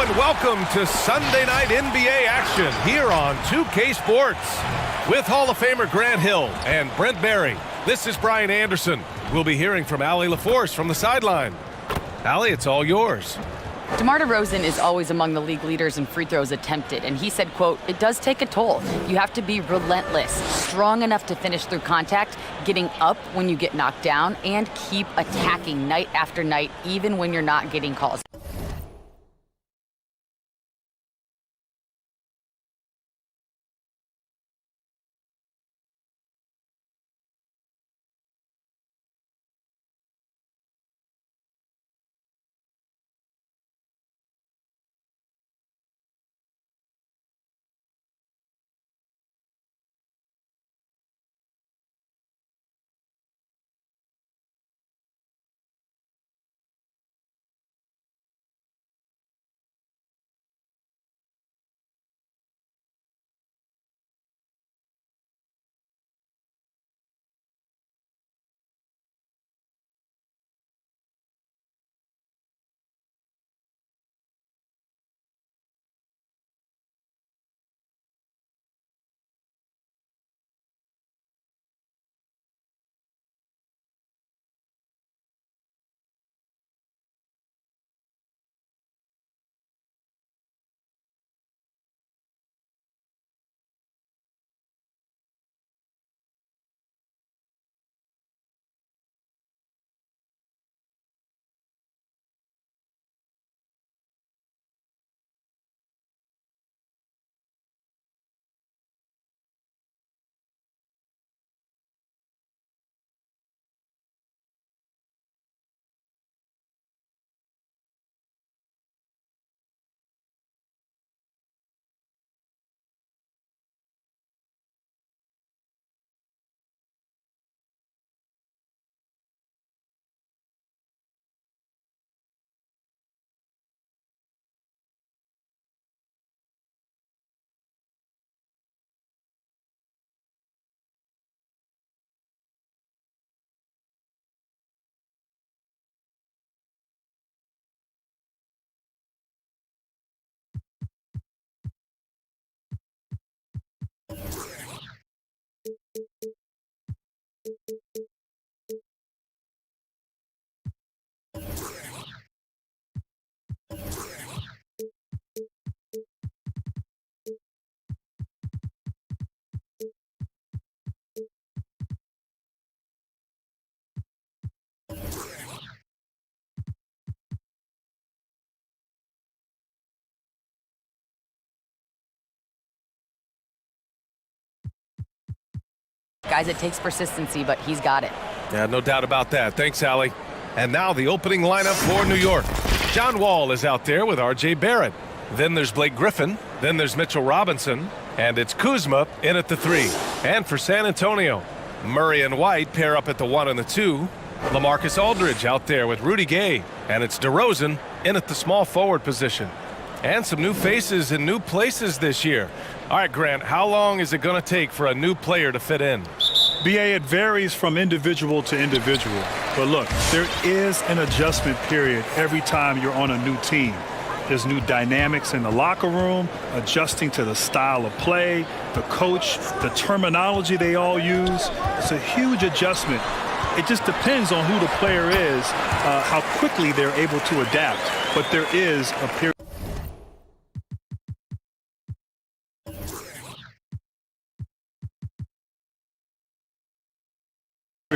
and welcome to Sunday night NBA action here on 2K Sports. With Hall of Famer Grant Hill and Brent Barry, this is Brian Anderson. We'll be hearing from Allie LaForce from the sideline. Allie, it's all yours. DeMar DeRozan is always among the league leaders in free throws attempted, and he said, quote, "It does take a toll. You have to be relentless, strong enough to finish through contact, getting up when you get knocked down, and keep attacking night after night, even when you're not getting calls." Guys, it takes persistency, but he's got it. Yeah, no doubt about that. Thanks, Allie. And now the opening lineup for New York. John Wall is out there with R.J. Barrett. Then there's Blake Griffin. Then there's Mitchell Robinson. And it's Kuzma in at the 3. And for San Antonio, Murray and White pair up at the 1 and the 2. LaMarcus Aldridge out there with Rudy Gay. And it's DeRozan in at the small forward position. And some new faces in new places this year. All right, Grant, how long is it going to take for a new player to fit in? BA, it varies from individual to individual. But look, there is an adjustment period every time you're on a new team. There's new dynamics in the locker room, adjusting to the style of play, the coach, the terminology they all use. It's a huge adjustment. It just depends on who the player is, how quickly they're able to adapt. But there is a period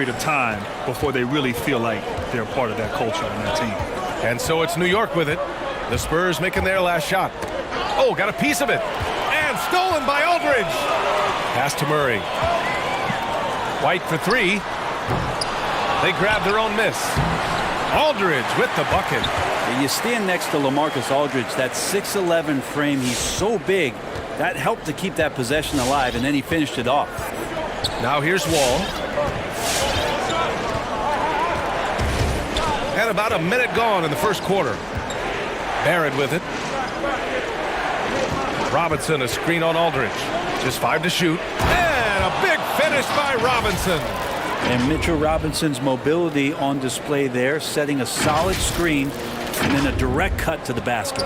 of time before they really feel like they're part of that culture and that team. And so it's New York with it. The Spurs making their last shot. Oh, got a piece of it. And stolen by Aldridge. Pass to Murray. White for 3. They grab their own miss. Aldridge with the bucket. You stand next to LaMarcus Aldridge, that 6'11" frame, he's so big. That helped to keep that possession alive, and then he finished it off. Now here's Wall. And about a minute gone in the first quarter. Barrett with it. Robinson, a screen on Aldridge. Just 5 to shoot. And a big finish by Robinson. And Mitchell Robinson's mobility on display there, setting a solid screen and then a direct cut to the basket.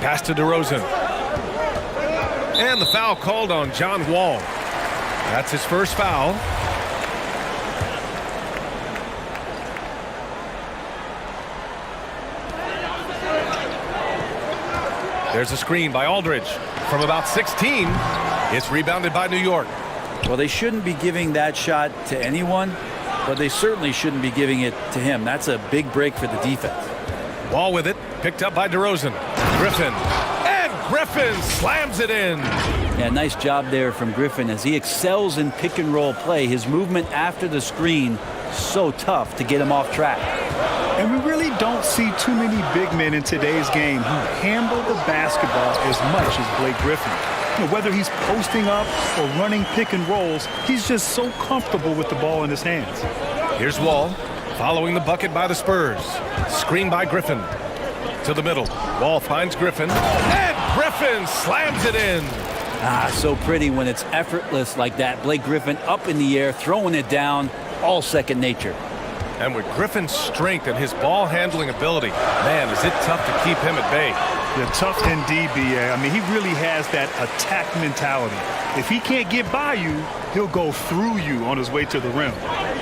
Pass to DeRozan. And the foul called on John Wall. That's his first foul. There's a screen by Aldridge. From about 16, it's rebounded by New York. Well, they shouldn't be giving that shot to anyone, but they certainly shouldn't be giving it to him. That's a big break for the defense. Wall with it, picked up by DeRozan. Griffin. And Griffin slams it in. Yeah, nice job there from Griffin as he excels in pick and roll play. His movement after the screen, so tough to get him off track. And we really don't see too many big men in today's game who handle the basketball as much as Blake Griffin. You know, whether he's posting up or running pick and rolls, he's just so comfortable with the ball in his hands. Here's Wall, following the bucket by the Spurs. Screen by Griffin. To the middle. Wall finds Griffin. And Griffin slams it in. Ah, so pretty when it's effortless like that. Blake Griffin up in the air, throwing it down, all second nature. And with Griffin's strength and his ball handling ability, man, is it tough to keep him at bay. Yeah, tough indeed, B.A. I mean, he really has that attack mentality. If he can't get by you, he'll go through you on his way to the rim.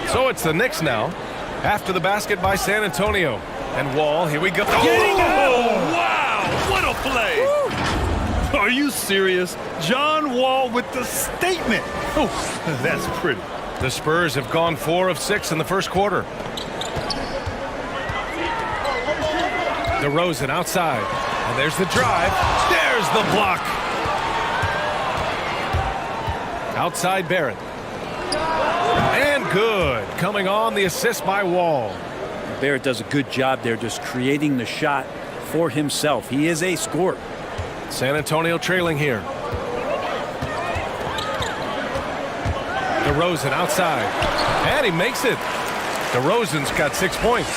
So it's the Knicks now, after the basket by San Antonio. And Wall, here we go. Oh, wow, what a play. Woo. Are you serious? John Wall with the statement. Oh, that's pretty. The Spurs have gone 4 of 6 in the first quarter. DeRozan outside. And there's the drive. There's the block. Outside Barrett. And good. Coming on, the assist by Wall. Barrett does a good job there just creating the shot for himself. He is a scorer. San Antonio trailing here. DeRozan outside. And he makes it. DeRozan's got 6 points.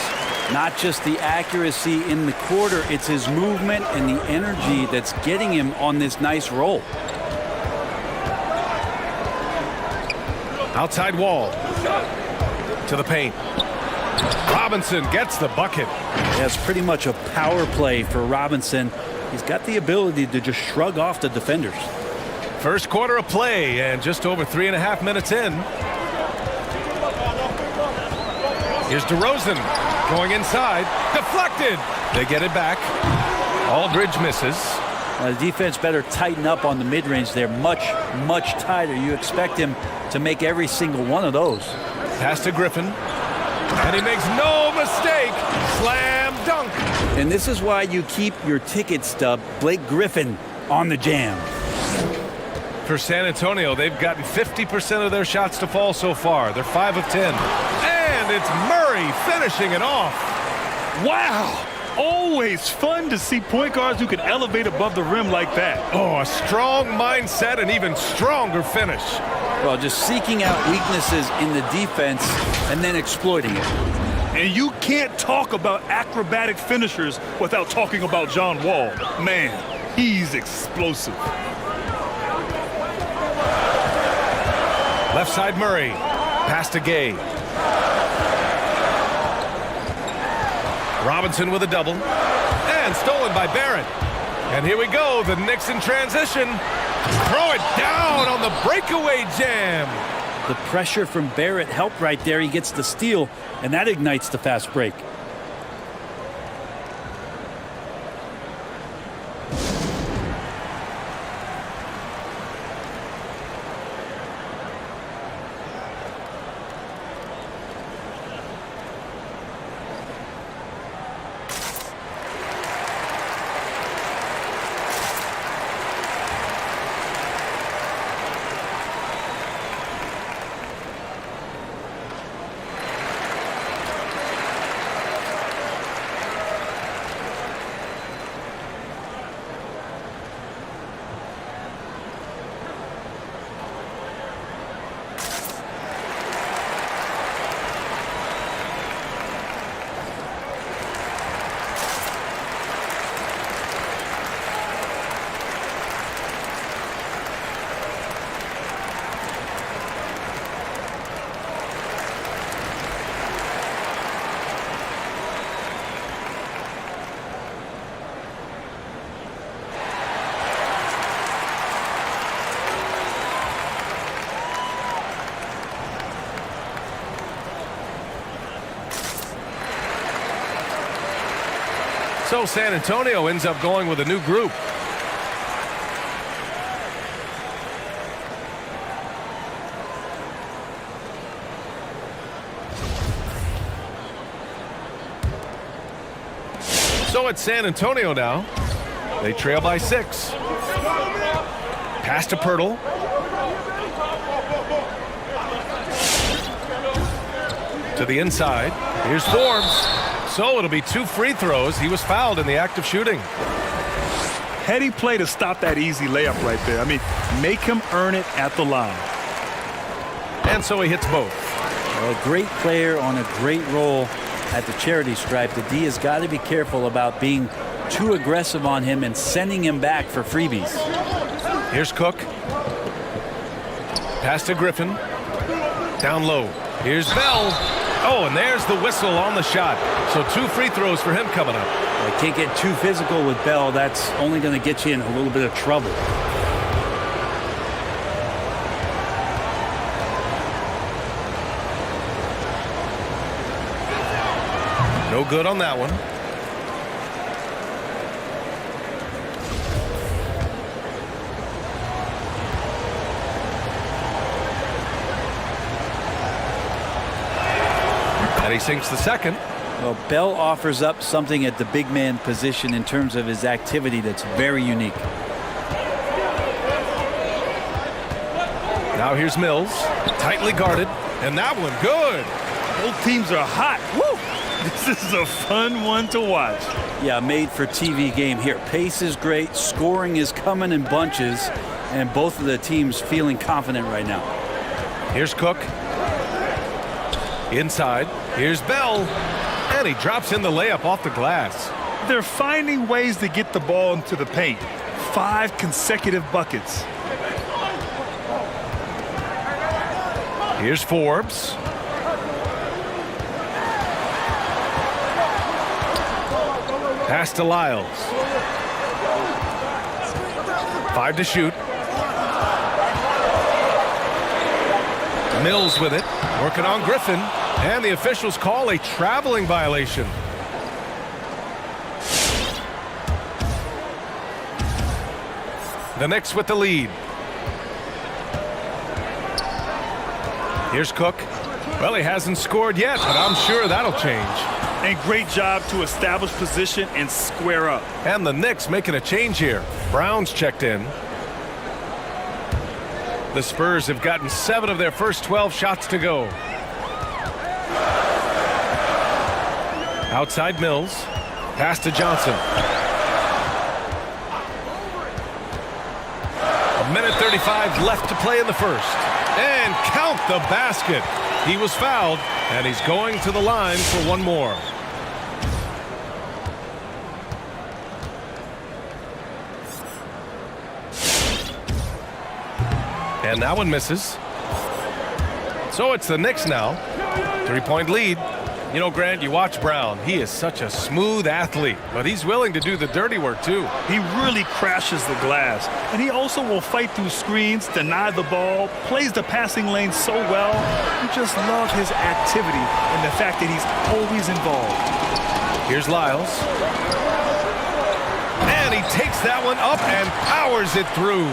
Not just the accuracy in the quarter, it's his movement and the energy that's getting him on this nice roll. Outside Wall. To the paint. Robinson gets the bucket. That's pretty much a power play for Robinson. He's got the ability to just shrug off the defenders. First quarter of play and just over 3.5 minutes in. Here's DeRozan going inside. Deflected. They get it back. Aldridge misses. The defense better tighten up on the mid-range. They're much, much tighter. You expect him to make every single one of those. Pass to Griffin. And he makes no mistake. Slam dunk. And this is why you keep your ticket stub, Blake Griffin, on the jam. For San Antonio, they've gotten 50% of their shots to fall so far. They're 5 of 10. And it's Murray finishing it off. Wow. Always fun to see point guards who can elevate above the rim like that. Oh, a strong mindset and even stronger finish. Well, just seeking out weaknesses in the defense and then exploiting it. And you can't talk about acrobatic finishers without talking about John Wall. Man, he's explosive. Left side Murray. Pass to Gay. Robinson with a double. And stolen by Barrett. And here we go. The Knicks in transition. Throw it down on the breakaway jam. The pressure from Barrett helped right there. He gets the steal, and that ignites the fast break. so San Antonio ends up going with a new group. So it's San Antonio now. They trail by 6. Pass to Pirtle. To the inside. Here's Forbes. So it'll be 2 free throws. He was fouled in the act of shooting. Heady play to stop that easy layup right there. I mean, make him earn it at the line. And so he hits both. A great player on a great role at the charity stripe. The D has got to be careful about being too aggressive on him and sending him back for freebies. Here's Cook. Pass to Griffin. Down low. Here's Bell. Oh, and there's the whistle on the shot. So 2 free throws for him coming up. I can't get too physical with Bell. That's only going to get you in a little bit of trouble. No good on that one. And he sinks the second. Well, Bell offers up something at the big man position in terms of his activity that's very unique. Now here's Mills. Tightly guarded. And that one good. Both teams are hot. Woo! This is a fun one to watch. Yeah, made for TV game here. Pace is great. Scoring is coming in bunches. And both of the teams feeling confident right now. Here's Cook. Inside. Here's Bell. And he drops in the layup off the glass. They're finding ways to get the ball into the paint. 5 consecutive buckets. Here's Forbes. Pass to Lyles. 5 to shoot. Mills with it. Working on Griffin. And the officials call a traveling violation. The Knicks with the lead. Here's Cook. Well, he hasn't scored yet, but I'm sure that'll change. And great job to establish position and square up. And the Knicks making a change here. Brown's checked in. The Spurs have gotten 7 of their first 12 shots to go. Outside Mills. Pass to Johnson. 1:35 left to play in the first. And count the basket. He was fouled, and he's going to the line for one more. And that one misses. So it's the Knicks now. 3-point lead. You know, Grant, you watch Brown. He is such a smooth athlete, but he's willing to do the dirty work, too. He really crashes the glass. And he also will fight through screens, deny the ball, plays the passing lane so well. You just love his activity and the fact that he's always involved. Here's Lyles. And he takes that one up and powers it through.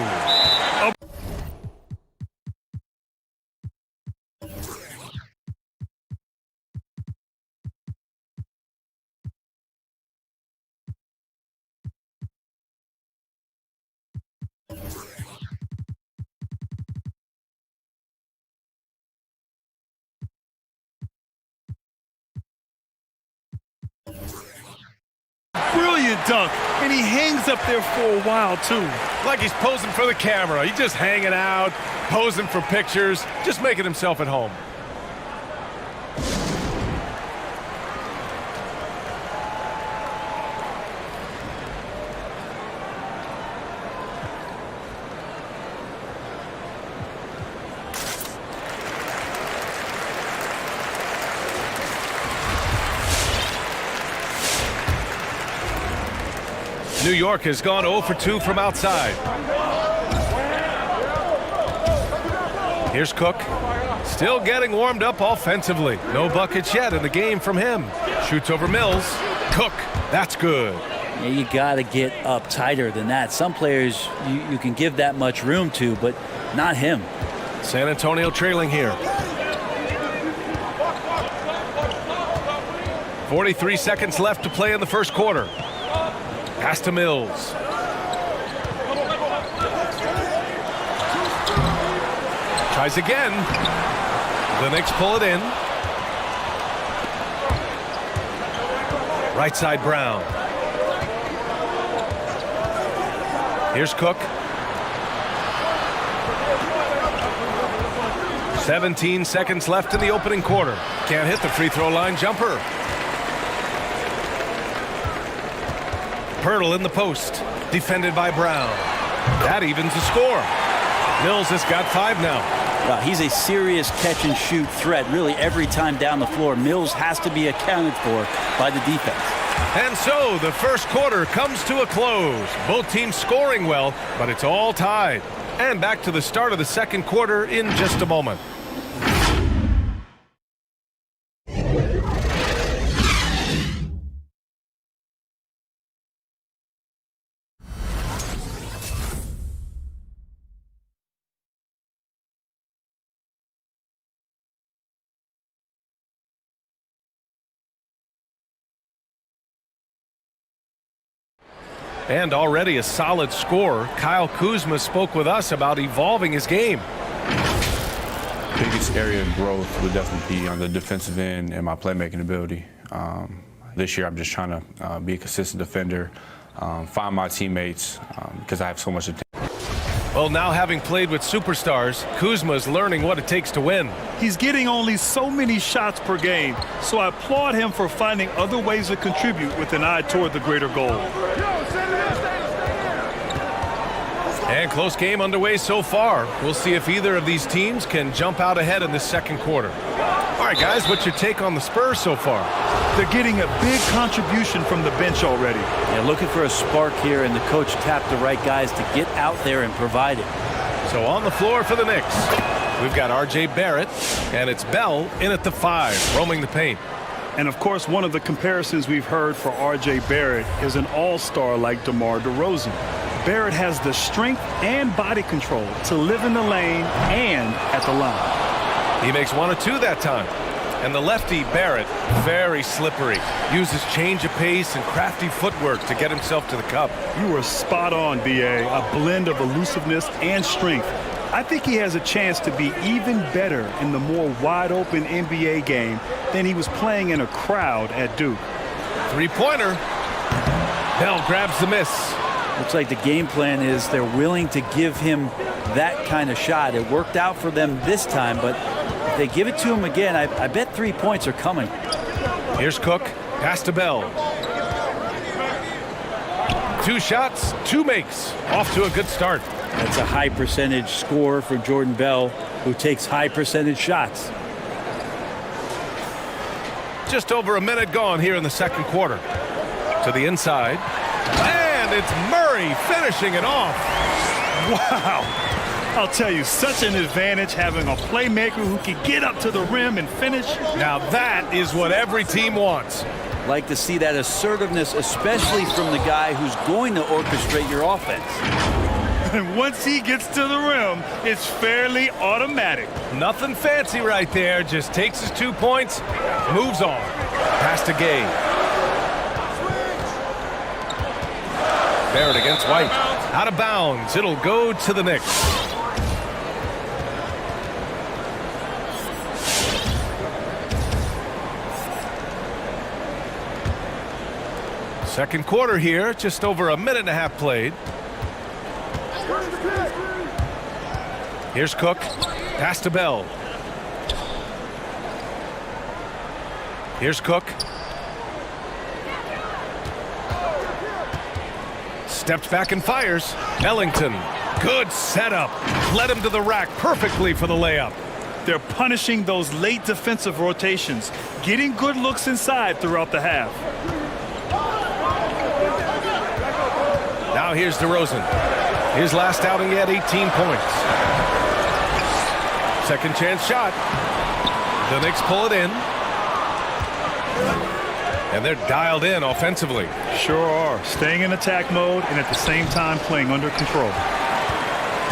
Brilliant dunk, and he hangs up there for a while, too. Like he's posing for the camera. He's just hanging out, posing for pictures, just making himself at home. New York has gone 0 for 2 from outside. Here's Cook. Still getting warmed up offensively. No buckets yet in the game from him. Shoots over Mills. Cook. That's good. Yeah, you got to get up tighter than that. Some players you can give that much room to, but not him. San Antonio trailing here. 43 seconds left to play in the first quarter. Pass to Mills. Tries again. The Knicks pull it in. Right side Brown. Here's Cook. 17 seconds left in the opening quarter. Can't hit the free throw line jumper. Pirtle in the post. Defended by Brown. That evens the score. Mills has got 5 now. Wow, he's a serious catch-and-shoot threat, really, every time down the floor. Mills has to be accounted for by the defense. And so the first quarter comes to a close. Both teams scoring well, but it's all tied. And back to the start of the second quarter in just a moment. And already a solid scorer. Kyle Kuzma spoke with us about evolving his game. Biggest area of growth would definitely be on the defensive end and my playmaking ability. This year I'm just trying to be a consistent defender, find my teammates because I have so much to take. Well, now having played with superstars, Kuzma's learning what it takes to win. He's getting only so many shots per game, so I applaud him for finding other ways to contribute with an eye toward the greater goal. And close game underway so far. We'll see if either of these teams can jump out ahead in this second quarter. All right, guys, what's your take on the Spurs so far? They're getting a big contribution from the bench already. Yeah, looking for a spark here, and the coach tapped the right guys to get out there and provide it. So on the floor for the Knicks, we've got R.J. Barrett, and it's Bell in at the 5, roaming the paint. And, of course, one of the comparisons we've heard for R.J. Barrett is an all-star like DeMar DeRozan. Barrett has the strength and body control to live in the lane and at the line. He makes 1 or 2 that time. And the lefty, Barrett, very slippery. Uses change of pace and crafty footwork to get himself to the cup. You were spot on, B.A. A blend of elusiveness and strength. I think he has a chance to be even better in the more wide-open NBA game than he was playing in a crowd at Duke. Three-pointer. Bell grabs the miss. Looks like the game plan is they're willing to give him that kind of shot. It worked out for them this time, but if they give it to him again, I bet 3 points are coming. Here's Cook. Pass to Bell. 2 shots, 2 makes. Off to a good start. That's a high percentage score for Jordan Bell, who takes high percentage shots. Just over a minute gone here in the second quarter. To the inside. And it's Murray finishing it off. Wow. I'll tell you, such an advantage having a playmaker who can get up to the rim and finish. Now that is what every team wants. Like to see that assertiveness, especially from the guy who's going to orchestrate your offense. And once he gets to the rim, it's fairly automatic. Nothing fancy right there. Just takes his 2 points, moves on. Pass to Gay. Barrett against White. Out of bounds. It'll go to the Knicks. Second quarter here. Just over a minute and a half played. Here's Cook. Pass to Bell. Here's Cook. Steps back and fires. Ellington. Good setup. Led him to the rack perfectly for the layup. They're punishing those late defensive rotations, getting good looks inside throughout the half. Now here's DeRozan. His last outing, he had 18 points. Second chance shot. The Knicks pull it in. And they're dialed in offensively. Sure are. Staying in attack mode and at the same time playing under control.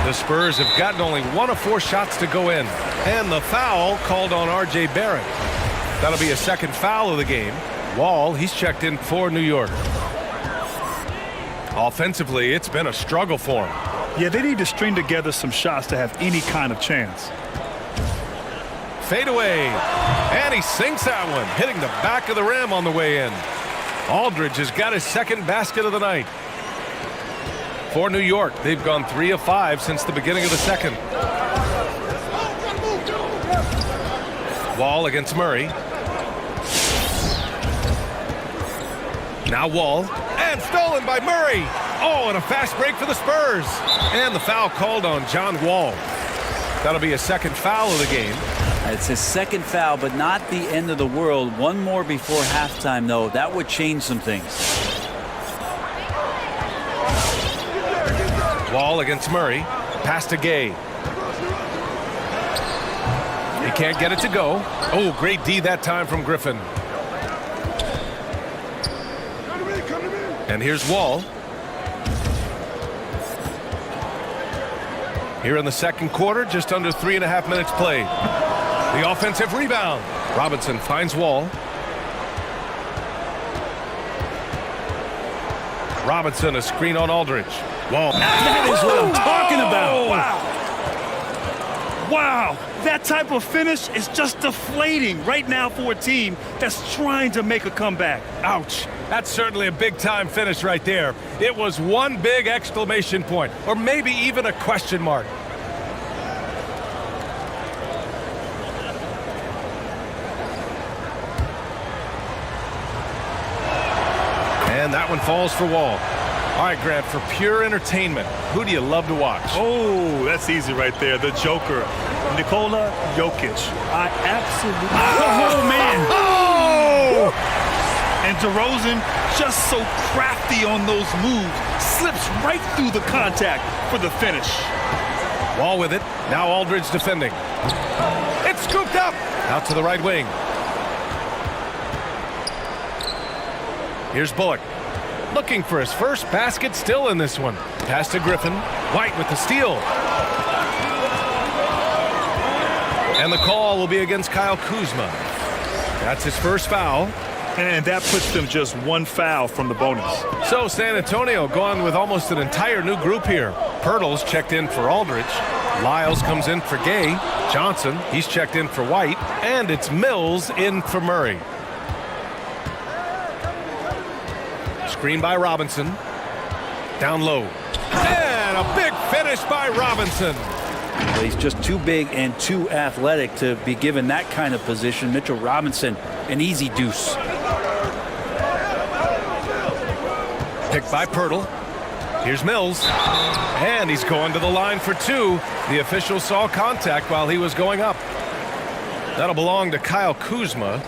The Spurs have gotten only 1 of 4 shots to go in. And the foul called on R.J. Barrett. That'll be a second foul of the game. Wall, he's checked in for New York. Offensively, it's been a struggle for him. Yeah, they need to string together some shots to have any kind of chance. Fade away. And he sinks that one, hitting the back of the rim on the way in. Aldridge has got his second basket of the night. For New York, they've gone 3 of 5 since the beginning of the second. Wall against Murray. Now Wall. And stolen by Murray. Oh, and a fast break for the Spurs. And the foul called on John Wall. That'll be a second foul of the game. It's his second foul, but not the end of the world. One more before halftime, though. That would change some things. Wall against Murray. Pass to Gay. He can't get it to go. Oh, great D that time from Griffin. And here's Wall. Here in the second quarter, just under 3.5 minutes played. The offensive rebound. Robinson finds Wall. Robinson, a screen on Aldridge. Wall. That is what I'm talking about. Wow. That type of finish is just deflating right now for a team that's trying to make a comeback. Ouch. That's certainly a big-time finish right there. It was one big exclamation point, or maybe even a question mark. And that one falls for Wall. All right, Grant, for pure entertainment, who do you love to watch? Oh, that's easy right there. The Joker, Nikola Jokic. I absolutely... Oh, man. Oh! And DeRozan, just so crafty on those moves, slips right through the contact for the finish. Wall with it. Now Aldridge defending. It's scooped up. Out to the right wing. Here's Bullock. Looking for his first basket still in this one. Pass to Griffin. White with the steal. And the call will be against Kyle Kuzma. That's his first foul. And that puts them just one foul from the bonus. So San Antonio going with almost an entire new group here. Pirtle's checked in for Aldridge. Lyles comes in for Gay. Johnson, he's checked in for White. And it's Mills in for Murray. Screen by Robinson. Down low. And a big finish by Robinson. Well, he's just too big and too athletic to be given that kind of position. Mitchell Robinson, an easy deuce. Picked by Pirtle. Here's Mills. And he's going to the line for 2. The official saw contact while he was going up. That'll belong to Kyle Kuzma.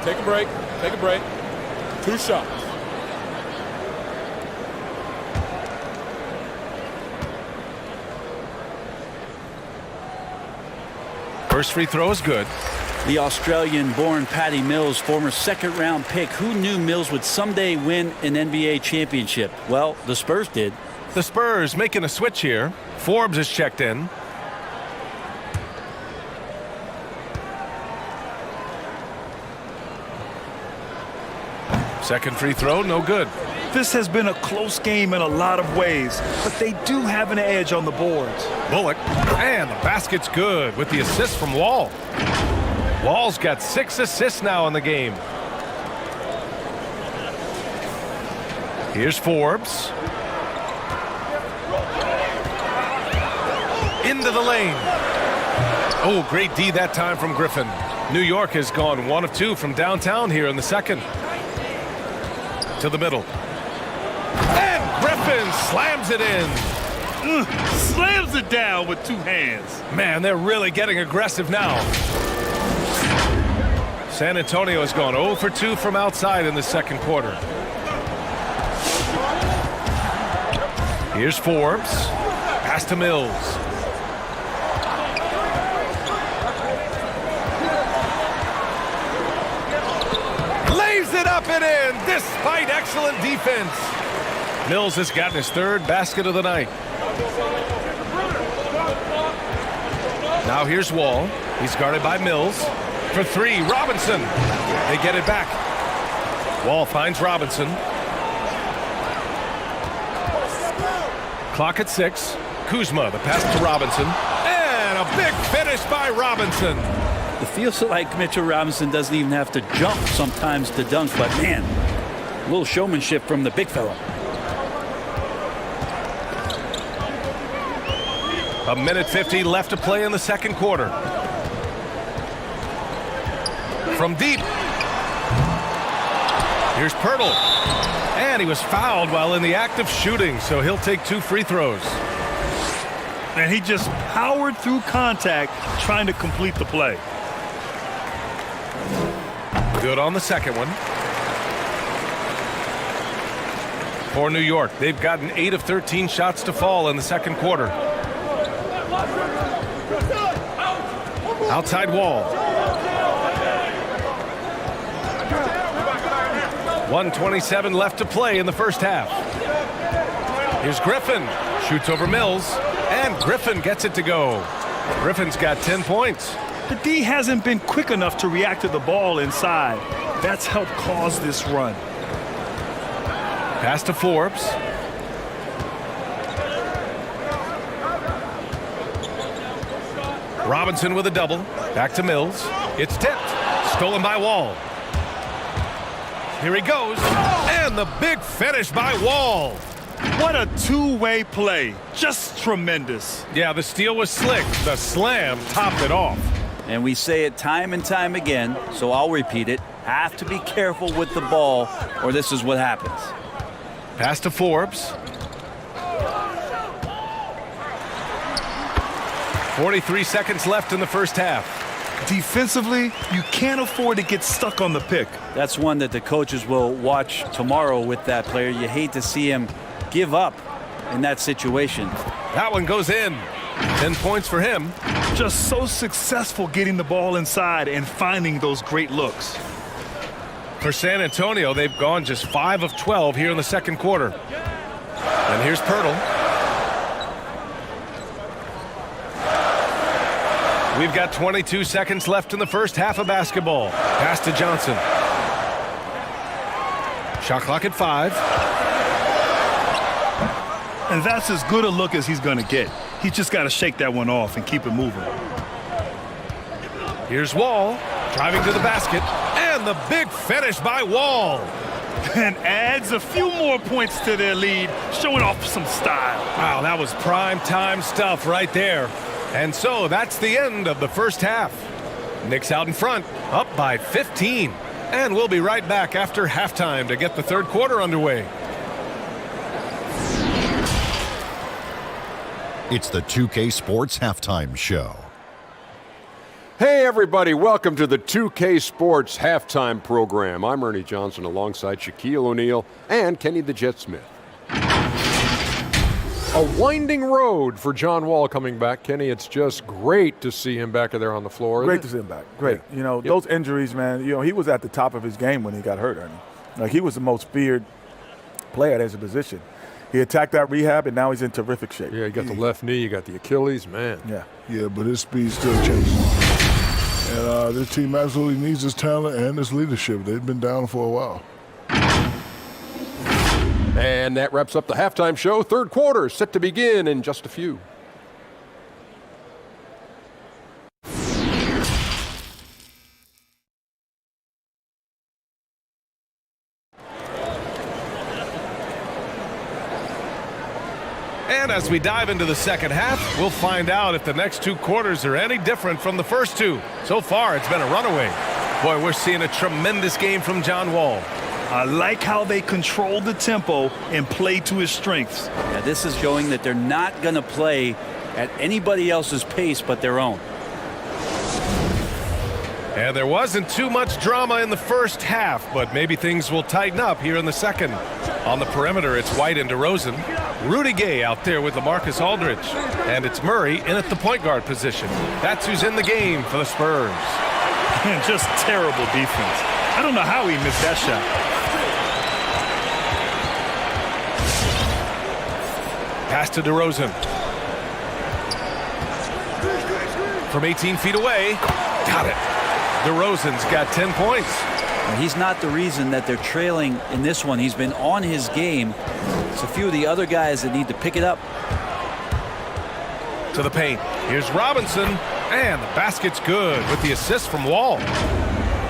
Take a break. Take a break. 2 shots. First free throw is good. The Australian-born Patty Mills, former second-round pick. Who knew Mills would someday win an NBA championship? Well, the Spurs did. The Spurs making a switch here. Forbes is checked in. Second free throw, no good. This has been a close game in a lot of ways, but they do have an edge on the boards. Bullock, and the basket's good with the assist from Wall. Wall's got 6 assists now in the game. Here's Forbes. Into the lane. Oh, great D that time from Griffin. New York has gone 1 of 2 from downtown here in the second. To the middle. And Griffin slams it in. Slams it down with 2 hands. Man, they're really getting aggressive now. San Antonio has gone 0 for 2 from outside in the second quarter. Here's Forbes. Pass to Mills. Lays it up and in despite excellent defense. Mills has gotten his third basket of the night. Now here's Wall. He's guarded by Mills. For three, Robinson. They get it back. Wall finds Robinson. Clock at 6. Kuzma, the pass to Robinson. And a big finish by Robinson. It feels like Mitchell Robinson doesn't even have to jump sometimes to dunk, but man, a little showmanship from the big fella. A minute 50 left to play in the second quarter. From deep. Here's Pirtle. And he was fouled while in the act of shooting, so he'll take 2 free throws. And he just powered through contact trying to complete the play. Good on the second one. For New York, they've gotten 8 of 13 shots to fall in the second quarter. Outside Wall. 1:27 left to play in the first half. Here's Griffin. Shoots over Mills. And Griffin gets it to go. Griffin's got 10 points. The D hasn't been quick enough to react to the ball inside. That's helped cause this run. Pass to Forbes. Robinson with a double. Back to Mills. It's tipped. Stolen by Wall. Here he goes. And the big finish by Wall. What a two-way play. Just tremendous. Yeah, the steal was slick. The slam topped it off. And we say it time and time again, so I'll repeat it. Have to be careful with the ball, or this is what happens. Pass to Forbes. 43 seconds left in the first half. Defensively, you can't afford to get stuck on the pick. That's one that the coaches will watch tomorrow with that player. You hate to see him give up in that situation. That one goes in. 10 points for him. Just so successful getting the ball inside and finding those great looks. For San Antonio, they've gone just 5 of 12 here in the second quarter. And here's Pirtle. We've got 22 seconds left in the first half of basketball. Pass to Johnson. Shot clock at 5. And that's as good a look as he's going to get. He's just got to shake that one off and keep it moving. Here's Wall, driving to the basket, and the big finish by Wall. And adds a few more points to their lead, showing off some style. Wow, that was prime time stuff right there. And so that's the end of the first half. Knicks out in front, up by 15. And we'll be right back after halftime to get the third quarter underway. It's the 2K Sports Halftime Show. Hey everybody, welcome to the 2K Sports Halftime Program. I'm Ernie Johnson alongside Shaquille O'Neal and Kenny the Jet Smith. A winding road for John Wall coming back. Kenny, it's just great to see him back there on the floor. Great to see him back. Great. Yeah. You know, those injuries, man, he was at the top of his game when he got hurt, Ernie. Like, he was the most feared player at his position. He attacked that rehab, and now he's in terrific shape. Yeah, you got the left knee, you got the Achilles, man. Yeah. Yeah, but his speed's still changing. And this team absolutely needs his talent and his leadership. They've been down for a while. And that wraps up the halftime show. Third quarter set to begin in just a few. And as we dive into the second half, we'll find out if the next 2 quarters are any different from the first 2. So far, it's been a runaway. Boy, we're seeing a tremendous game from John Wall. I like how they control the tempo and play to his strengths. Yeah, this is showing that they're not going to play at anybody else's pace but their own. And there wasn't too much drama in the first half, but maybe things will tighten up here in the second. On the perimeter, it's White and DeRozan. Rudy Gay out there with LaMarcus Aldridge. And it's Murray in at the point guard position. That's who's in the game for the Spurs. Man, just terrible defense. I don't know how he missed that shot. Pass to DeRozan. From 18 feet away. Got it. DeRozan's got 10 points. And he's not the reason that they're trailing in this one. He's been on his game. It's a few of the other guys that need to pick it up. To the paint. Here's Robinson. And the basket's good with the assist from Wall.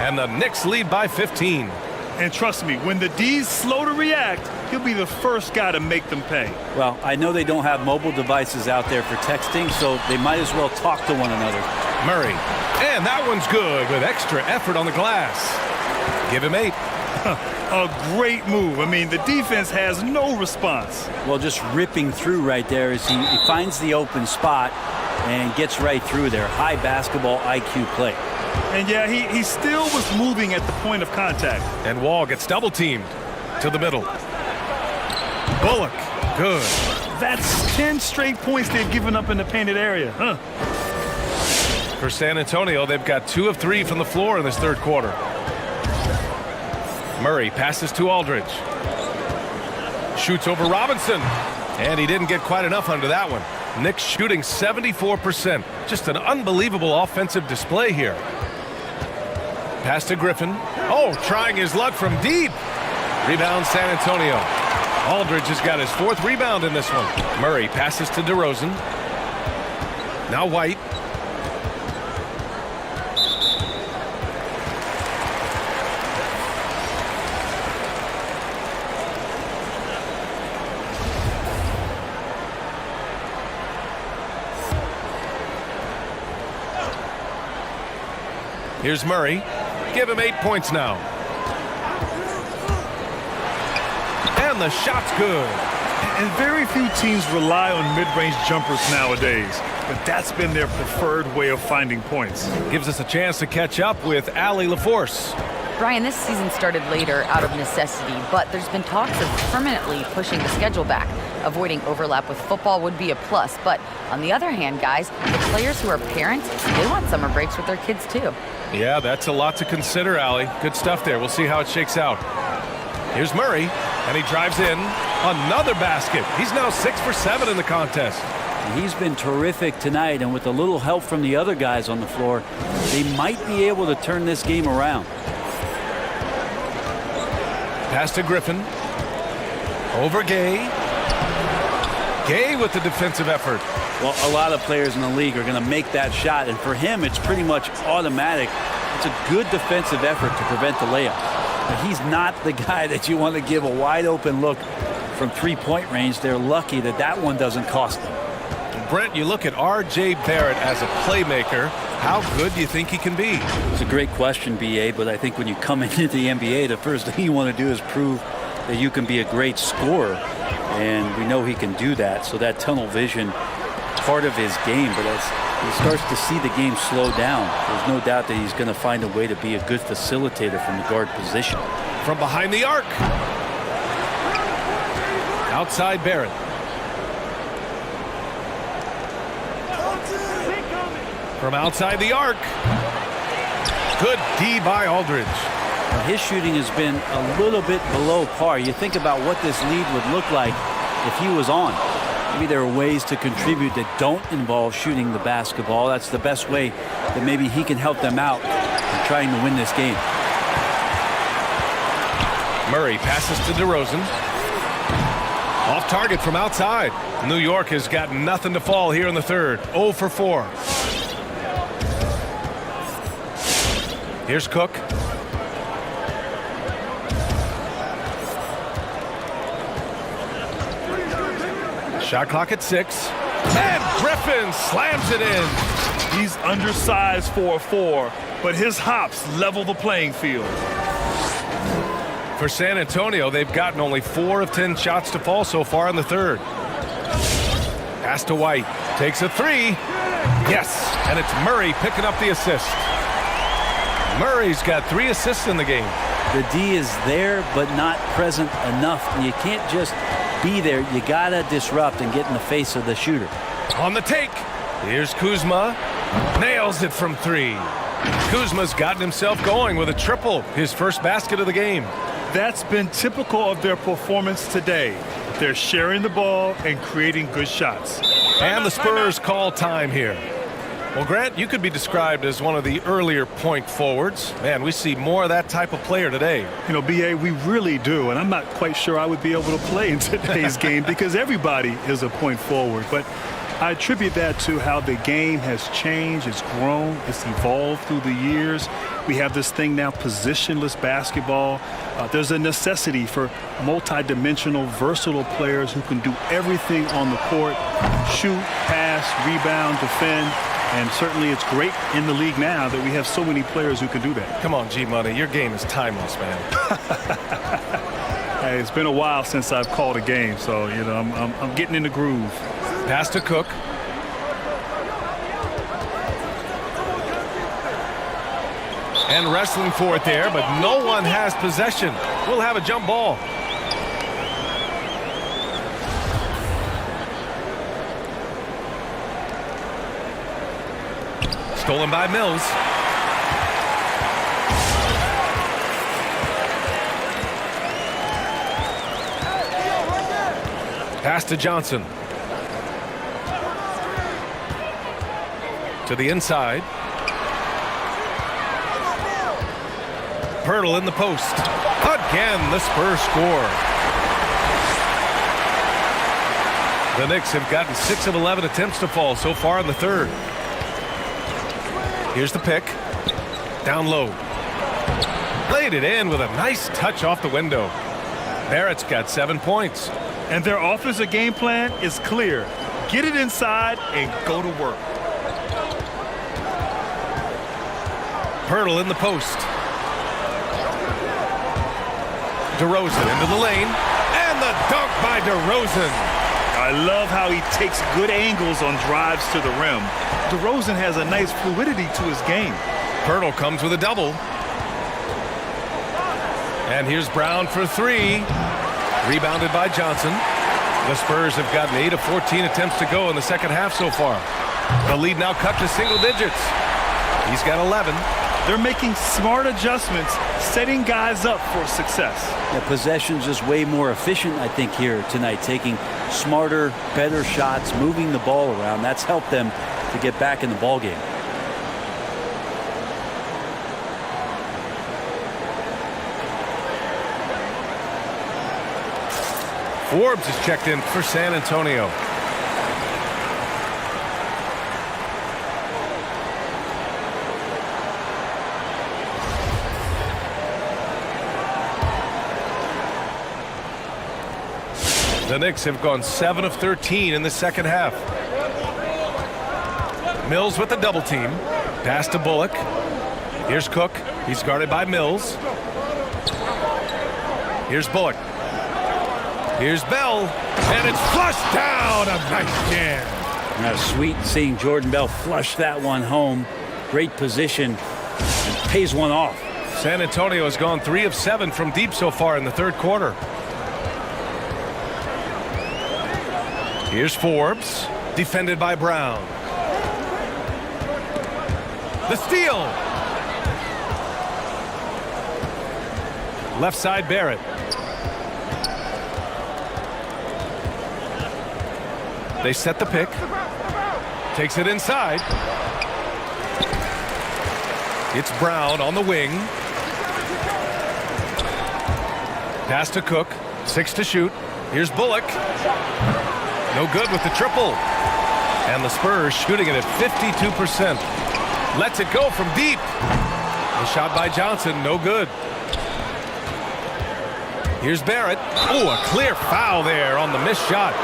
And the Knicks lead by 15. And trust me, when the D's slow to react, he'll be the first guy to make them pay. Well, I know they don't have mobile devices out there for texting, so they might as well talk to one another. Murray. And that one's good with extra effort on the glass. Give him 8. A great move. I mean, the defense has no response. Well, just ripping through right there as he finds the open spot and gets right through there. High basketball IQ play. And yeah, he still was moving at the point of contact. And Wall gets double teamed to the middle. Bullock. Good. That's 10 straight points they've given up in the painted area. For San Antonio, they've got 2 of 3 from the floor in this third quarter. Murray passes to Aldridge. Shoots over Robinson. And he didn't get quite enough under that one. Knicks shooting 74%. Just an unbelievable offensive display here. Pass to Griffin. Oh, trying his luck from deep. Rebound San Antonio. Aldridge has got his 4th rebound in this one. Murray passes to DeRozan. Now White. Here's Murray. Give him 8 points now. And the shot's good. And very few teams rely on mid-range jumpers nowadays, but that's been their preferred way of finding points. Gives us a chance to catch up with Allie LaForce. Brian, this season started later out of necessity, but there's been talks of permanently pushing the schedule back. Avoiding overlap with football would be a plus, but on the other hand, guys, the players who are parents, they want summer breaks with their kids too. Yeah, that's a lot to consider, Allie. Good stuff there. We'll see how it shakes out. Here's Murray, and he drives in. Another basket. He's now 6 for 7 in the contest. He's been terrific tonight, and with a little help from the other guys on the floor, they might be able to turn this game around. Pass to Griffin. Over Gay. Gay with the defensive effort. Well, a lot of players in the league are going to make that shot, and for him, it's pretty much automatic. It's a good defensive effort to prevent the layup. But he's not the guy that you want to give a wide-open look from three-point range. They're lucky that that one doesn't cost them. Brent, you look at R.J. Barrett as a playmaker. How good do you think he can be? It's a great question, B.A., but I think when you come into the NBA, the first thing you want to do is prove that you can be a great scorer. And we know he can do that, so that tunnel vision part of his game. But as he starts to see the game slow down, there's no doubt that he's going to find a way to be a good facilitator from the guard position. From behind the arc. Outside Barrett. From outside the arc. Good D by Aldridge. His shooting has been a little bit below par. You think about what this lead would look like if he was on. Maybe there are ways to contribute that don't involve shooting the basketball. That's the best way that maybe he can help them out in trying to win this game. Murray passes to DeRozan. Off target from outside. New York has got nothing to fall here in the third. 0 for 4. Here's Cook. Shot clock at 6. And Griffin slams it in. He's undersized for a 4, but his hops level the playing field. For San Antonio, they've gotten only 4 of 10 shots to fall so far in the third. Pass to White. Takes a 3. Yes, and it's Murray picking up the assist. Murray's got 3 assists in the game. The D is there, but not present enough. And you can't just be there, you got to disrupt and get in the face of the shooter. On the take. Here's Kuzma. Nails it from 3. Kuzma's gotten himself going with a triple, his first basket of the game. That's been typical of their performance today. They're sharing the ball and creating good shots. And the Spurs call time here. Well, Grant, you could be described as one of the earlier point forwards. Man, we see more of that type of player today. You know, B.A., we really do, and I'm not quite sure I would be able to play in today's game because everybody is a point forward. But I attribute that to how the game has changed, it's grown, it's evolved through the years. We have this thing now, positionless basketball. There's a necessity for multi-dimensional, versatile players who can do everything on the court: shoot, pass, rebound, defend. And certainly it's great in the league now that we have so many players who can do that. Come on, G-Money, your game is timeless, man. Hey, it's been a while since I've called a game, so, you know, I'm getting in the groove. Pass to Cook. And wrestling for it there, but no one has possession. We'll have a jump ball. Stolen by Mills. Pass to Johnson. To the inside. Pirtle in the post. Again, the Spurs score. The Knicks have gotten 6 of 11 attempts to fall so far in the third. Here's the pick. Down low. Laid it in with a nice touch off the window. Barrett's got 7 points. And their offensive game plan is clear. Get it inside and go to work. Pirtle in the post. DeRozan into the lane. And the dunk by DeRozan. I love how he takes good angles on drives to the rim. DeRozan has a nice fluidity to his game. Pirtle comes with a double. And here's Brown for 3. Rebounded by Johnson. The Spurs have gotten 8 of 14 attempts to go in the second half so far. The lead now cut to single digits. He's got 11. They're making smart adjustments, setting guys up for success. The possession's just way more efficient, I think, here tonight. Taking smarter, better shots, moving the ball around. That's helped them to get back in the ball game. Forbes is checked in for San Antonio. The Knicks have gone 7 of 13 in the second half. Mills with the double team. Pass to Bullock. Here's Cook. He's guarded by Mills. Here's Bullock. Here's Bell. And it's flushed down. A nice jam. Now, sweet seeing Jordan Bell flush that one home. Great position. And pays one off. San Antonio has gone 3 of 7 from deep so far in the third quarter. Here's Forbes, defended by Brown. The steal. Left side, Barrett. They set the pick. Takes it inside. It's Brown on the wing. Pass to Cook. 6 to shoot. Here's Bullock. No good with the triple. And the Spurs shooting it at 52%. Lets it go from deep. The shot by Johnson, no good. Here's Barrett. Oh, a clear foul there on the missed shot.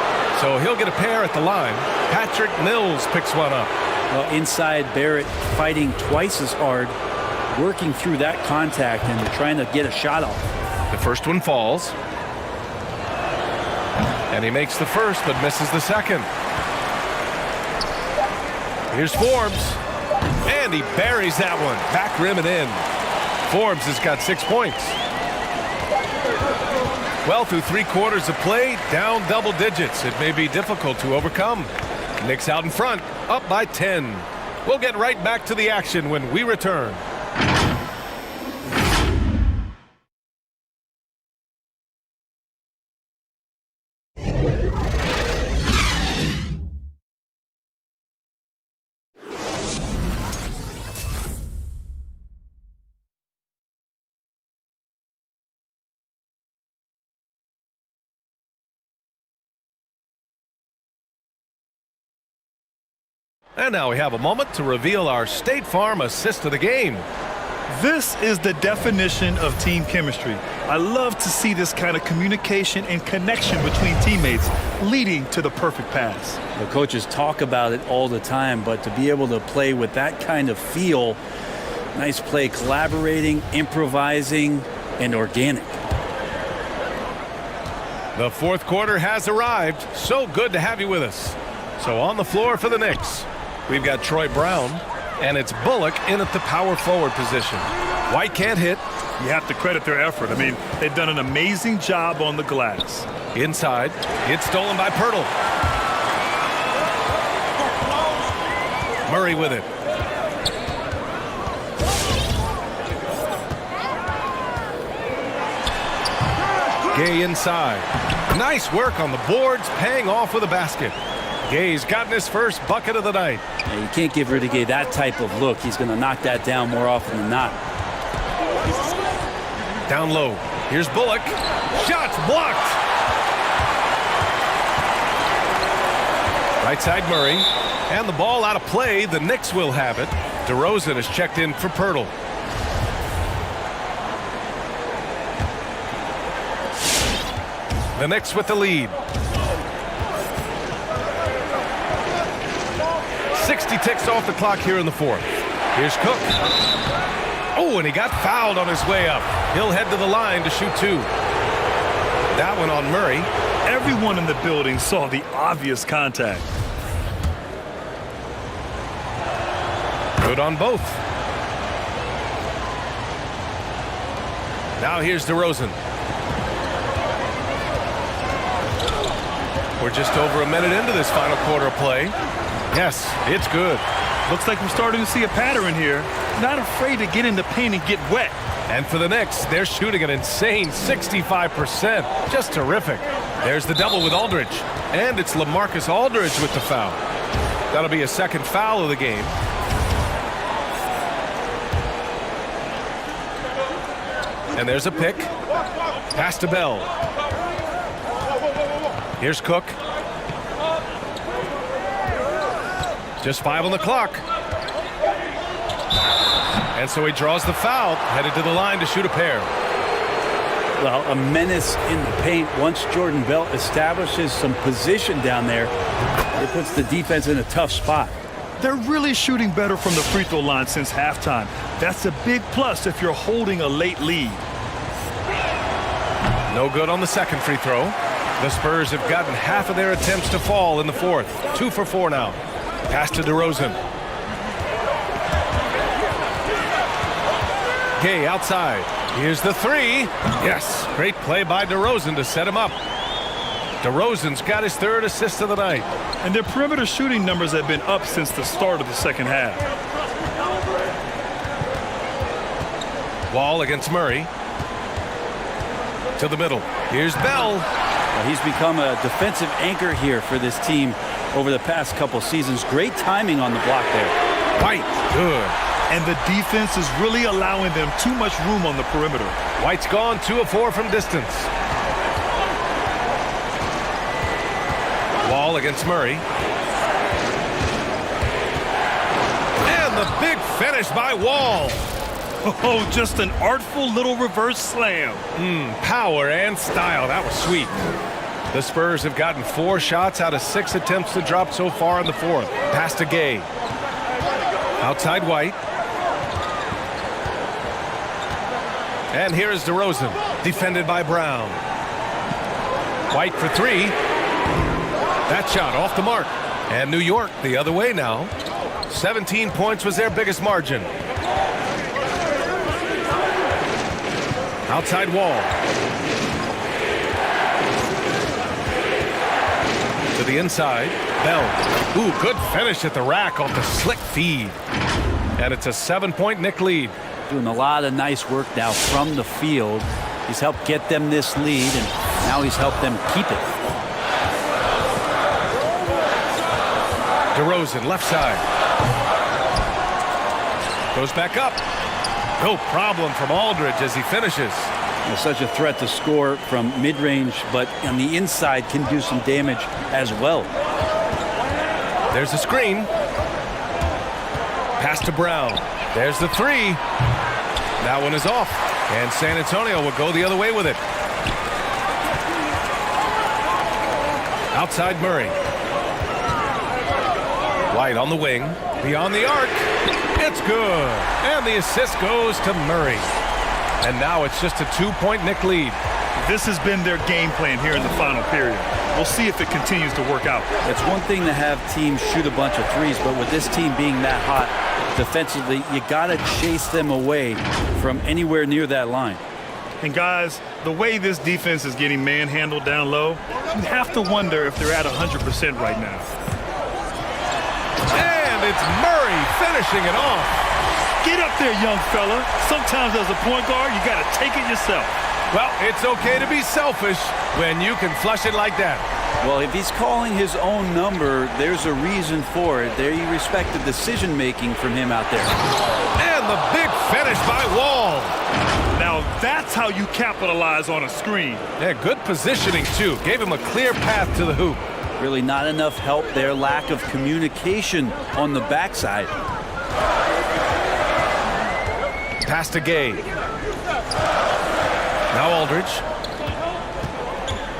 So he'll get a pair at the line. Patrick Mills picks one up. Well, inside, Barrett fighting twice as hard, working through that contact and trying to get a shot off. The first one falls. And he makes the first, but misses the second. Here's Forbes. And he buries that one. Back rim and in. Forbes has got 6 points. Well, through 3 quarters of play, down double digits. It may be difficult to overcome. Knicks out in front, up by 10. We'll get right back to the action when we return. And now we have a moment to reveal our State Farm assist of the game. This is the definition of team chemistry. I love to see this kind of communication and connection between teammates leading to the perfect pass. The coaches talk about it all the time, but to be able to play with that kind of feel, nice play, collaborating, improvising, and organic. The fourth quarter has arrived. So good to have you with us. So on the floor for the Knicks, we've got Troy Brown, and it's Bullock in at the power forward position. White can't hit. You have to credit their effort. I mean, they've done an amazing job on the glass. Inside, it's stolen by Pirtle. Murray with it. Gay inside. Nice work on the boards, paying off with a basket. Gay's gotten his first bucket of the night. Yeah, you can't give Gay that type of look. He's going to knock that down more often than not. Down low. Here's Bullock. Shots blocked. Right side Murray. And the ball out of play. The Knicks will have it. DeRozan is checked in for Pirtle. The Knicks with the lead. 60 ticks off the clock here in the fourth. Here's Cook. Oh, and he got fouled on his way up. He'll head to the line to shoot 2. That one on Murray. Everyone in the building saw the obvious contact. Good on both. Now here's DeRozan. We're just over a minute into this final quarter of play. Yes, it's good. Looks like we're starting to see a pattern here. Not afraid to get in the paint and get wet. And for the Knicks, they're shooting an insane 65%. Just terrific. There's the double with Aldridge. And it's LaMarcus Aldridge with the foul. That'll be a second foul of the game. And there's a pick. Pass to Bell. Here's Cook. Just 5 on the clock. And so he draws the foul, headed to the line to shoot a pair. Well, a menace in the paint. Once Jordan Bell establishes some position down there, it puts the defense in a tough spot. They're really shooting better from the free throw line since halftime. That's a big plus if you're holding a late lead. No good on the second free throw. The Spurs have gotten half of their attempts to fall in the fourth. 2 for 4 now. Pass to DeRozan. Gay outside. Here's the 3. Yes, great play by DeRozan to set him up. DeRozan's got his 3rd assist of the night. And their perimeter shooting numbers have been up since the start of the second half. Wall against Murray. To the middle. Here's Bell. Well, he's become a defensive anchor here for this team over the past couple seasons. Great timing on the block there. White, good. And the defense is really allowing them too much room on the perimeter. White's gone 2 of 4 from distance. Wall against Murray. And the big finish by Wall. Oh, just an artful little reverse slam. Power and style. That was sweet. The Spurs have gotten 4 shots out of 6 attempts to drop so far in the fourth. Pass to Gay. Outside White. And here is DeRozan, defended by Brown. White for 3. That shot off the mark. And New York the other way now. 17 points was their biggest margin. Outside Wall. the inside. Bell. Ooh, good finish at the rack off the slick feed. And it's a 7-point Knick lead. Doing a lot of nice work now from the field. He's helped get them this lead, and now he's helped them keep it. DeRozan, left side. Goes back up. No problem from Aldridge as he finishes. Such a threat to score from mid-range, but on the inside can do some damage as well. There's a screen. Pass to Brown. There's the three. That one is off. And San Antonio will go the other way with it. Outside Murray. White on the wing. Beyond the arc. It's good. And the assist goes to Murray. And now it's just a 2-point Knick lead. This has been their game plan here in the final period. We'll see if it continues to work out. It's one thing to have teams shoot a bunch of threes, but with this team being that hot defensively, you got to chase them away from anywhere near that line. And guys, the way this defense is getting manhandled down low, you have to wonder if they're at 100% right now. And it's Murray finishing it off. Get up there, young fella. Sometimes as a point guard, you got to take it yourself. Well, it's okay to be selfish when you can flush it like that. Well, if he's calling his own number, there's a reason for it. There you respect the decision-making from him out there. And the big finish by Wall. Now that's how you capitalize on a screen. Yeah, good positioning, too. Gave him a clear path to the hoop. Really not enough help there. Lack of communication on the backside. Pass to Gay. Now Aldridge.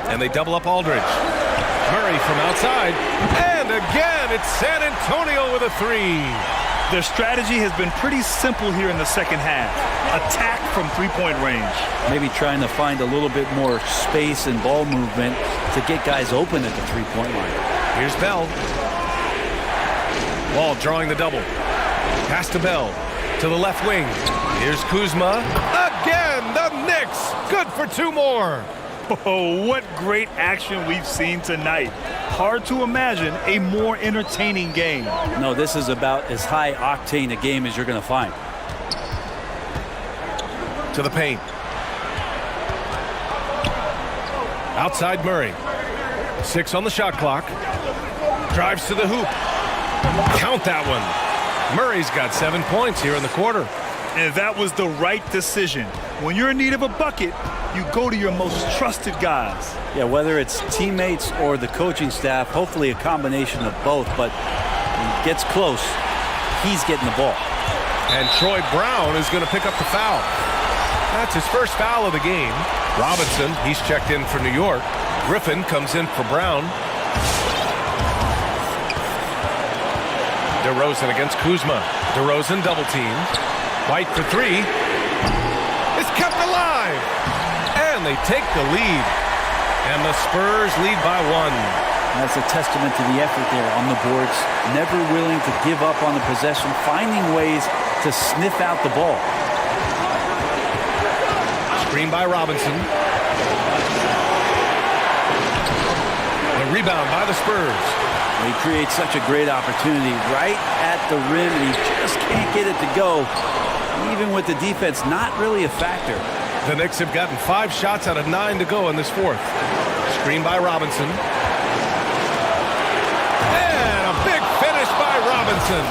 And they double up Aldridge. Murray from outside. And again, it's San Antonio with a three. Their strategy has been pretty simple here in the second half. Attack from three-point range. Maybe trying to find a little bit more space and ball movement to get guys open at the three-point line. Here's Bell. Wall drawing the double. Pass to Bell. To the left wing. Here's Kuzma. Again, the Knicks. Good for two more. Oh, what great action we've seen tonight. Hard to imagine a more entertaining game. No, this is about as high octane a game as you're going to find. To the paint. Outside Murray. 6 on the shot clock. Drives to the hoop. Count that one. Murray's got 7 points here in the quarter. And that was the right decision. When you're in need of a bucket, you go to your most trusted guys. Yeah, whether it's teammates or the coaching staff, hopefully a combination of both, but when he gets close, he's getting the ball. And Troy Brown is going to pick up the foul. That's his first foul of the game. Robinson, he's checked in for New York. Griffin comes in for Brown. DeRozan against Kuzma. DeRozan double teamed. White for three. It's kept alive. And they take the lead. And the Spurs lead by 1. That's a testament to the effort there on the boards. Never willing to give up on the possession, finding ways to sniff out the ball. Screen by Robinson. The rebound by the Spurs. He creates such a great opportunity right at the rim, and he just can't get it to go. Even with the defense not really a factor. The Knicks have gotten 5 shots out of 9 to go in this fourth. Screen by Robinson. And a big finish by Robinson.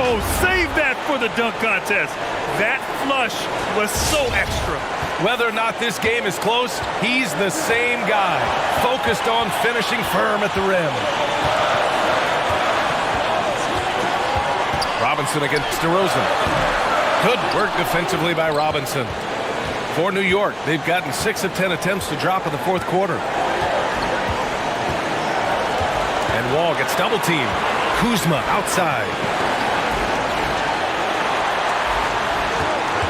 Oh, save that for the dunk contest. That flush was so extra. Whether or not this game is close, he's the same guy, focused on finishing firm at the rim. Robinson against DeRozan. Good work defensively by Robinson. For New York, they've gotten 6 of 10 attempts to drop in the fourth quarter. And Wall gets double teamed. Kuzma outside.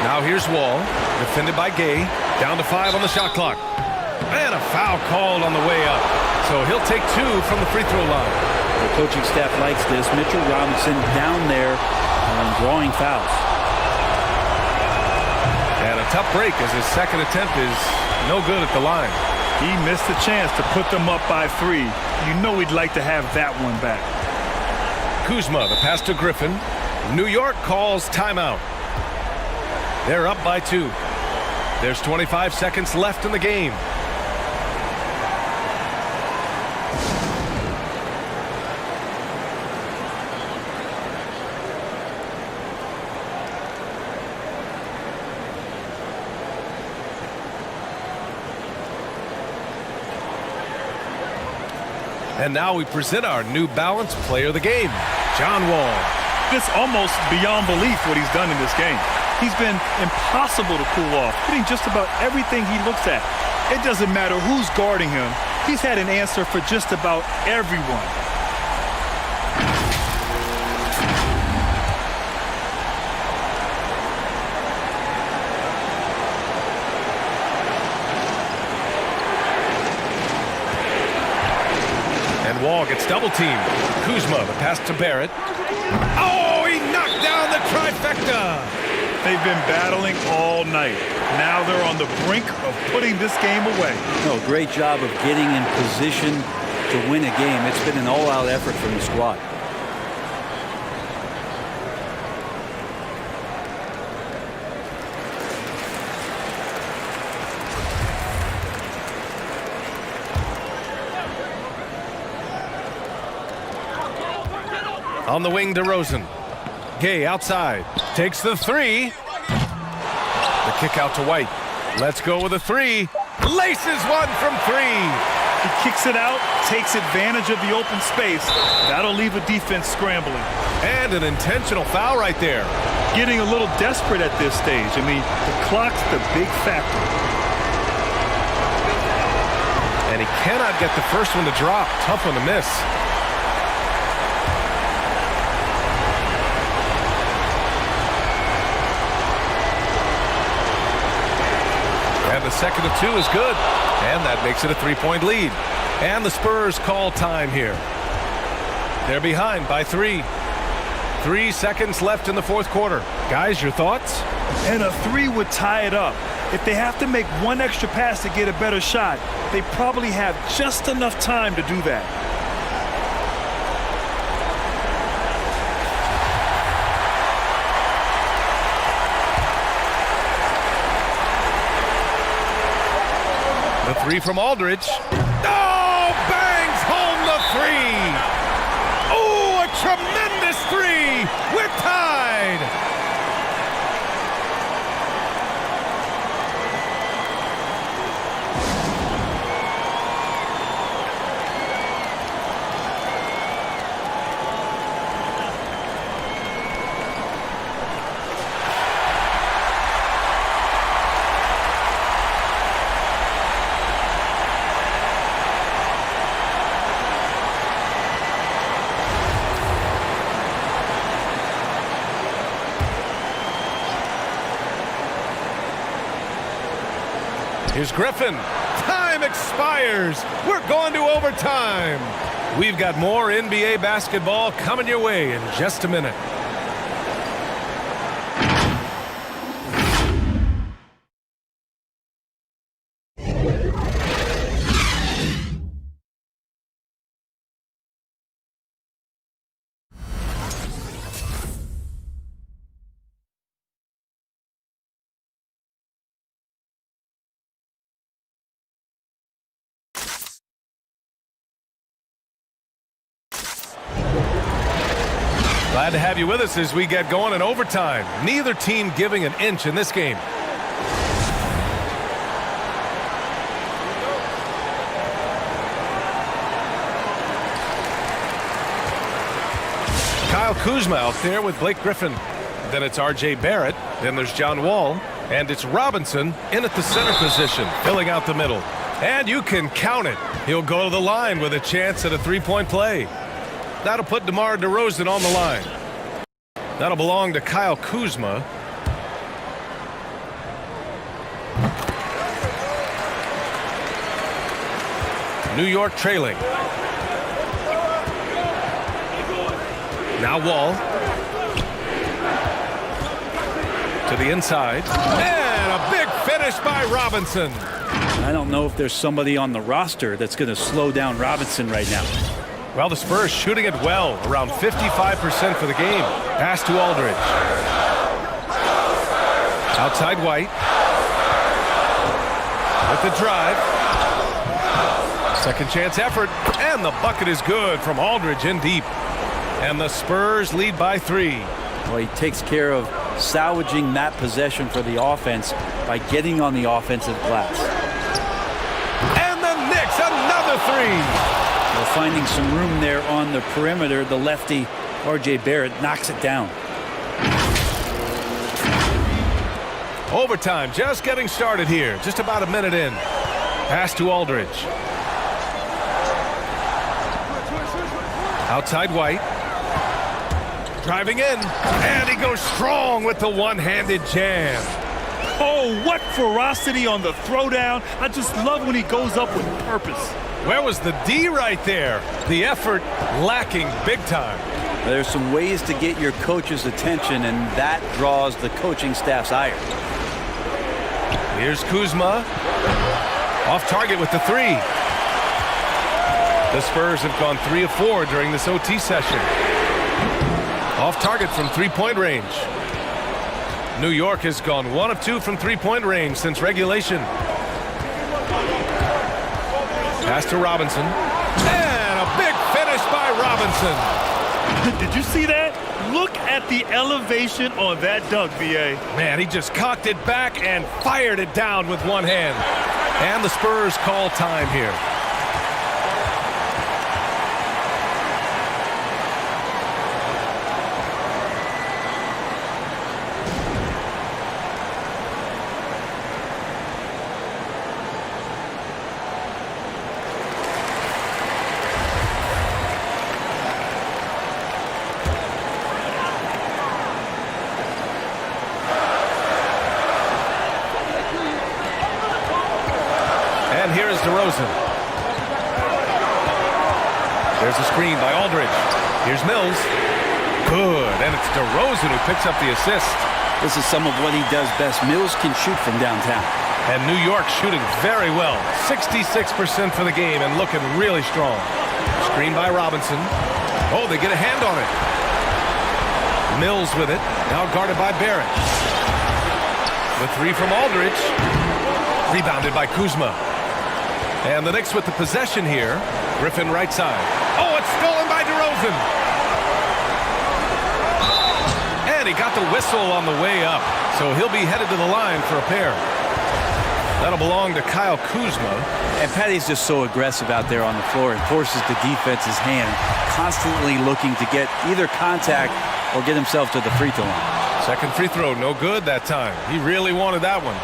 Now here's Wall, defended by Gay, down to 5 on the shot clock. And a foul called on the way up. So he'll take 2 from the free throw line. The coaching staff likes this. Mitchell Robinson down there drawing fouls. And a tough break as his second attempt is no good at the line. He missed the chance to put them up by 3. You know he'd like to have that one back. Kuzma, the pass to Griffin. New York calls timeout. They're up by 2. There's 25 seconds left in the game. And now we present our New Balance Player of the Game, John Wall. It's almost beyond belief what he's done in this game. He's been impossible to cool off, hitting just about everything he looks at. It doesn't matter who's guarding him. He's had an answer for just about everyone. Wall gets double-teamed. Kuzma, the pass to Barrett. Oh, he knocked down the trifecta. They've been battling all night. Now they're on the brink of putting this game away. No, great job of getting in position to win a game. It's been an all-out effort from the squad. On the wing to Rosen. Gay outside. Takes the 3. The kick out to White. Let's go with a 3. Laces one from 3. He kicks it out, takes advantage of the open space. That'll leave a defense scrambling. And an intentional foul right there. Getting a little desperate at this stage. I mean, the clock's the big factor. And he cannot get the first one to drop. Tough one to miss. And the second of 2 is good. And that makes it a 3-point lead. And the Spurs call time here. They're behind by 3. 3 seconds left in the fourth quarter. Guys, your thoughts? And a 3 would tie it up. If they have to make one extra pass to get a better shot, they probably have just enough time to do that. The 3 from Aldridge. Oh, bangs home the 3. Oh, a tremendous 3. We're tied. Here's Griffin. Time expires. We're going to overtime. We've got more NBA basketball coming your way in just a minute. Glad to have you with us as we get going in overtime. Neither team giving an inch in this game. Kyle Kuzma out there with Blake Griffin. Then it's R.J. Barrett. Then there's John Wall. And it's Robinson in at the center position, filling out the middle. And you can count it. He'll go to the line with a chance at a three-point play. That'll put DeMar DeRozan on the line. That'll belong to Kyle Kuzma. New York trailing. Now Wall. To the inside. And a big finish by Robinson. I don't know if there's somebody on the roster that's going to slow down Robinson right now. Well, the Spurs shooting it well, around 55% for the game. Pass to Aldridge. Outside White. With the drive. Second chance effort, and the bucket is good from Aldridge in deep. And the Spurs lead by 3. Well, he takes care of salvaging that possession for the offense by getting on the offensive glass. And the Knicks, another 3. Well, finding some room there on the perimeter, the lefty R.J. Barrett knocks it down. Overtime just getting started here, just about a minute in. Pass to Aldridge. Outside White. Driving in, and he goes strong with the one-handed jam. Oh, what ferocity on the throwdown. I just love when he goes up with purpose. Where was the D right there? The effort lacking big time. There's some ways to get your coach's attention, and that draws the coaching staff's ire. Here's Kuzma. Off target with the 3. The Spurs have gone 3 of 4 during this OT session. Off target from three-point range. New York has gone 1 of 2 from three-point range since regulation. Pass to Robinson. And a big finish by Robinson. Did you see that? Look at the elevation on that dunk, B.A. Man, he just cocked it back and fired it down with one hand. And the Spurs call time here. And here is DeRozan. There's a screen by Aldridge. Here's Mills. Good, and it's DeRozan who picks up the assist. This is some of what he does best. Mills can shoot from downtown. And New York shooting very well. 66% for the game and looking really strong. Screen by Robinson. Oh, they get a hand on it. Mills with it. Now guarded by Barrett. The 3 from Aldridge. Rebounded by Kuzma. And the Knicks with the possession here. Griffin right side. Oh, it's stolen by DeRozan. And he got the whistle on the way up. So he'll be headed to the line for a pair. That'll belong to Kyle Kuzma. And Patty's just so aggressive out there on the floor and forces the defense's hand, constantly looking to get either contact or get himself to the free throw line. Second free throw, no good that time. He really wanted that one.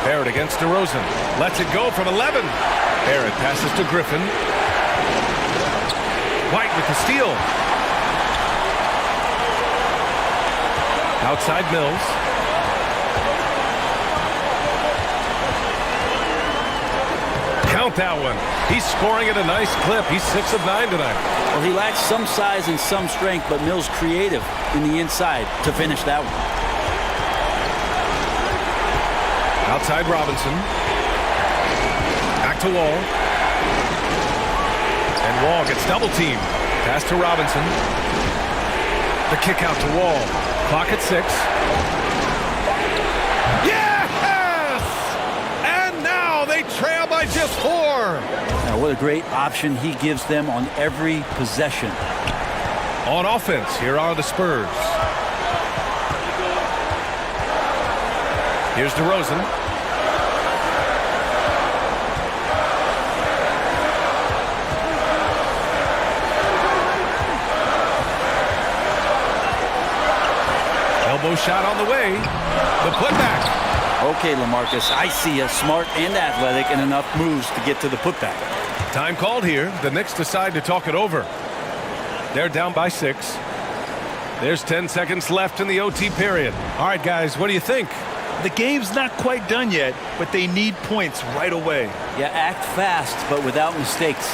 Barrett against DeRozan. Lets it go from 11. Barrett passes to Griffin. White with the steal. Outside Mills. Count that one. He's scoring at a nice clip. He's 6 of 9 tonight. Well, he lacks some size and some strength, but Mills creative in the inside to finish that one. Outside Robinson. Back to Wall. And Wall gets double teamed. Pass to Robinson. The kick out to Wall. Clock at 6. Yes! And now they trail by just 4. Now, what a great option he gives them on every possession. On offense, here are the Spurs. Here's DeRozan. Elbow shot on the way. The putback. Okay, LaMarcus, I see you, smart and athletic, and enough moves to get to the putback. Time called here. The Knicks decide to talk it over. They're down by 6. There's 10 seconds left in the OT period. All right, guys, what do you think? The game's not quite done yet, but they need points right away. Yeah, act fast, but without mistakes.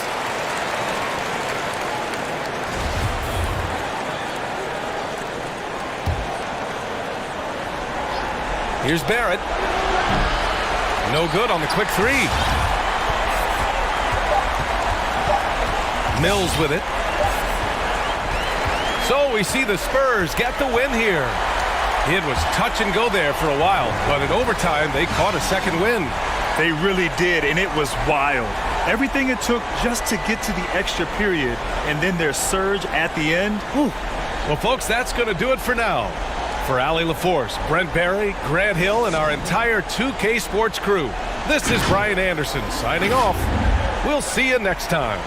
Here's Barrett. No good on the quick three. Mills with it. So we see the Spurs get the win here. It was touch and go there for a while, but in overtime, they caught a second win. They really did, and it was wild. Everything it took just to get to the extra period, and then their surge at the end. Whew. Well, folks, that's going to do it for now. For Allie LaForce, Brent Barry, Grant Hill, and our entire 2K Sports crew, this is Brian Anderson signing off. We'll see you next time.